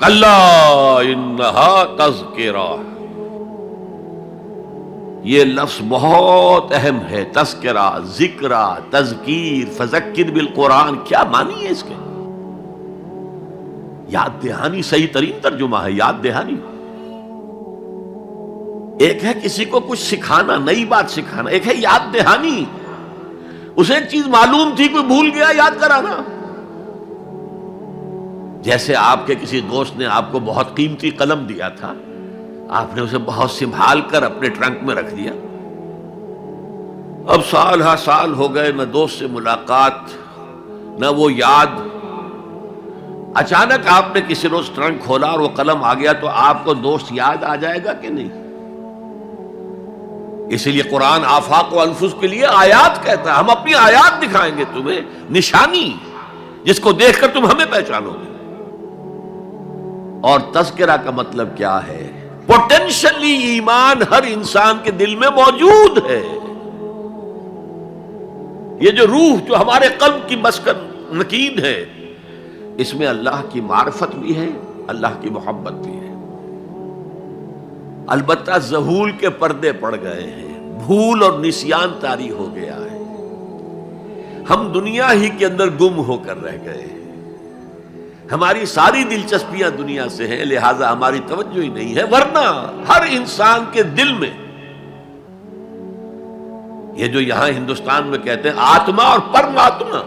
کلا انہا تذکرہ، یہ لفظ بہت اہم ہے، تذکرہ، ذکرہ، تذکیر، فذکر بالقرآن، کیا معنی ہے اس کے؟ یاد دہانی صحیح ترین ترجمہ ہے، یاد دہانی۔ ایک ہے کسی کو کچھ سکھانا، نئی بات سکھانا، ایک ہے یاد دہانی، اسے ایک چیز معلوم تھی کوئی بھول گیا، یاد کرانا۔ جیسے آپ کے کسی دوست نے آپ کو بہت قیمتی قلم دیا تھا، آپ نے اسے بہت سنبھال کر اپنے ٹرنک میں رکھ دیا، اب سال ہا سال ہو گئے، نہ دوست سے ملاقات نہ وہ یاد، اچانک آپ نے کسی روز ٹرنک کھولا اور وہ قلم آ گیا، تو آپ کو دوست یاد آ جائے گا کہ نہیں؟ اسی لیے قرآن آفاق و انفس کے لیے آیات کہتا ہے، ہم اپنی آیات دکھائیں گے تمہیں، نشانی جس کو دیکھ کر تم ہمیں پہچانو گے۔ اور تذکرہ کا مطلب کیا ہے؟ پوٹینشلی ایمان ہر انسان کے دل میں موجود ہے، یہ جو روح جو ہمارے قلب کی مسکن نکین ہے، اس میں اللہ کی معرفت بھی ہے، اللہ کی محبت بھی ہے۔ البتہ ذہول کے پردے پڑ گئے ہیں، بھول اور نسیان طاری ہو گیا ہے، ہم دنیا ہی کے اندر گم ہو کر رہ گئے ہیں، ہماری ساری دلچسپیاں دنیا سے ہیں، لہذا ہماری توجہ ہی نہیں ہے، ورنہ ہر انسان کے دل میں یہ جو یہاں ہندوستان میں کہتے ہیں آتما اور پرماتما،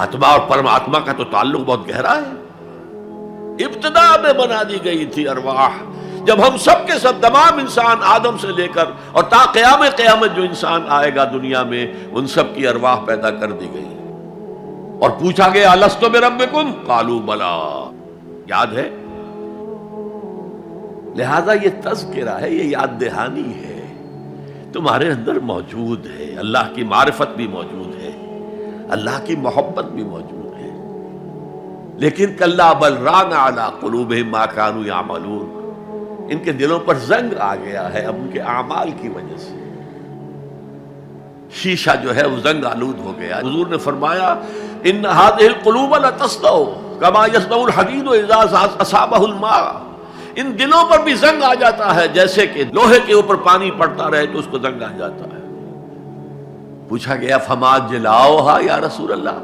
آتما اور پرماتما کا تو تعلق بہت گہرا ہے، ابتدا میں بنا دی گئی تھی ارواح، جب ہم سب کے سب تمام انسان آدم سے لے کر اور تا قیامت جو انسان آئے گا دنیا میں، ان سب کی ارواح پیدا کر دی گئی، اور پوچھا گیا الست بربکم قالوا بلا، یاد ہے؟ لہذا یہ تذکرہ ہے، یہ یاد دہانی ہے، تمہارے اندر موجود ہے، اللہ کی معرفت بھی موجود ہے، اللہ کی محبت بھی موجود ہے، لیکن کلا بل ران علی قلوبہم ما کانوا یعملون، ان کے دلوں پر زنگ آ گیا ہے اب ان کے اعمال کی وجہ سے، شیشہ جو ہے وہ زنگ آلود ہو گیا۔ حضور نے فرمایا ان هذه القلوب لتصدع كما يصدع الحديد اذا اصابه الماء، ان دلوں پر بھی زنگ آ جاتا ہے جیسے کہ لوہے کے اوپر پانی پڑتا رہے تو اس کو زنگ آ جاتا ہے۔ پوچھا گیا فما جلاؤها یا رسول اللہ،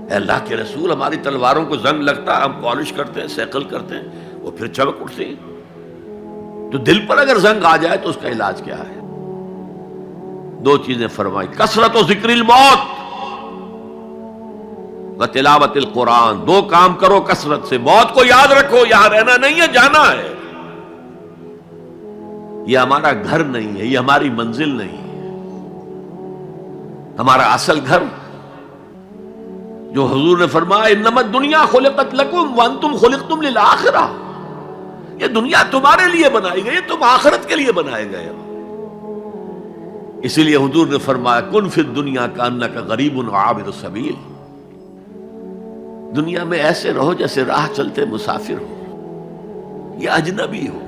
اے اللہ کے رسول ہماری تلواروں کو زنگ لگتا ہے، ہم پالش کرتے ہیں، سیکل کرتے ہیں، وہ پھر چمک اٹھتے ہیں، تو دل پر اگر زنگ آ جائے تو اس کا علاج کیا ہے؟ دو چیزیں فرمائی، کثرت و ذکر الموت و تلاوت القرآن، دو کام کرو کثرت سے، موت کو یاد رکھو، یہاں رہنا نہیں ہے، جانا ہے، یہ ہمارا گھر نہیں ہے، یہ ہماری منزل نہیں ہے، ہمارا اصل گھر جو حضور نے فرمایا انما الدنیا خلقت لکم وانتم خلقتم للآخرہ، یہ دنیا تمہارے لیے بنائی گئی، تم آخرت کے لیے بنائے گئے ہو، اسی لیے حضور نے فرمایا کن فی الدنیا کانک غریب عابر السبیل، دنیا میں ایسے رہو جیسے راہ چلتے مسافر ہو یا اجنبی ہو۔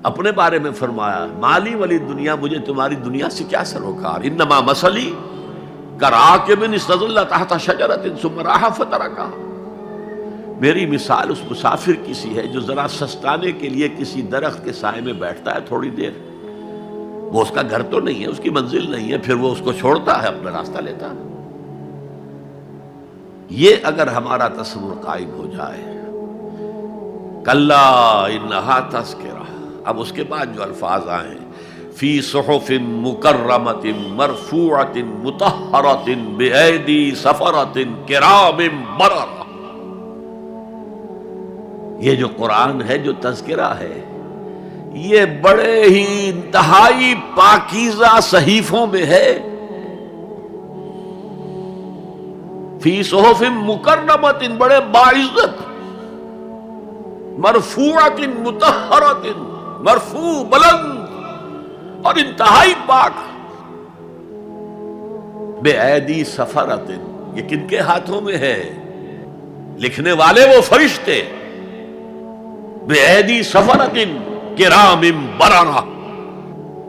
اپنے بارے میں فرمایا مالی ولی دنیا، مجھے تمہاری دنیا سے کیا سروکار، انما مثلی کراکب استظل تحت شجرۃ ثم راح فترکھا، میری مثال اس مسافر کی سی ہے جو ذرا سستانے کے لیے کسی درخت کے سائے میں بیٹھتا ہے تھوڑی دیر، وہ اس کا گھر تو نہیں ہے، اس کی منزل نہیں ہے، پھر وہ اس کو چھوڑتا ہے، اپنا راستہ لیتا ہے۔ یہ اگر ہمارا تصور قائم ہو جائے، کلا انہا تذکرہ، اب اس کے بعد جو الفاظ آئے فی صحف مکرمۃ مرفوعۃ مطہرۃ بایدی سفرۃ کرام بررہ، یہ جو قرآن ہے، جو تذکرہ ہے، یہ بڑے ہی انتہائی پاکیزہ صحیفوں میں ہے، فی صحف مکرمۃ، بڑے باعزت، مرفوعۃ مطہرۃ، مرفوع بلند اور انتہائی پاک، بے ایدی سفرۃ، یہ کن کے ہاتھوں میں ہے؟ لکھنے والے وہ فرشتے، بے ایدی سفرۃ کرام بررہ،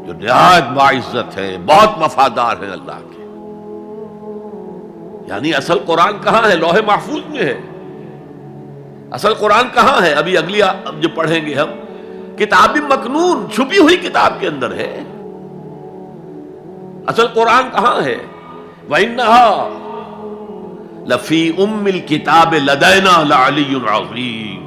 جو نہایت باعزت ہے، بہت وفادار ہے اللہ کے۔ یعنی اصل قرآن کہاں ہے؟ لوح محفوظ میں ہے، اصل قرآن کہاں ہے؟ ابھی اگلی جو پڑھیں گے ہم، کتاب مکنون، چھپی ہوئی کتاب کے اندر ہے۔ اصل قرآن کہاں ہے؟ وَإِنَّهَا لَفِي أُمِّ الْكِتَابِ لَدَيْنَا لَعَلِيٌّ عَظِيمٌ۔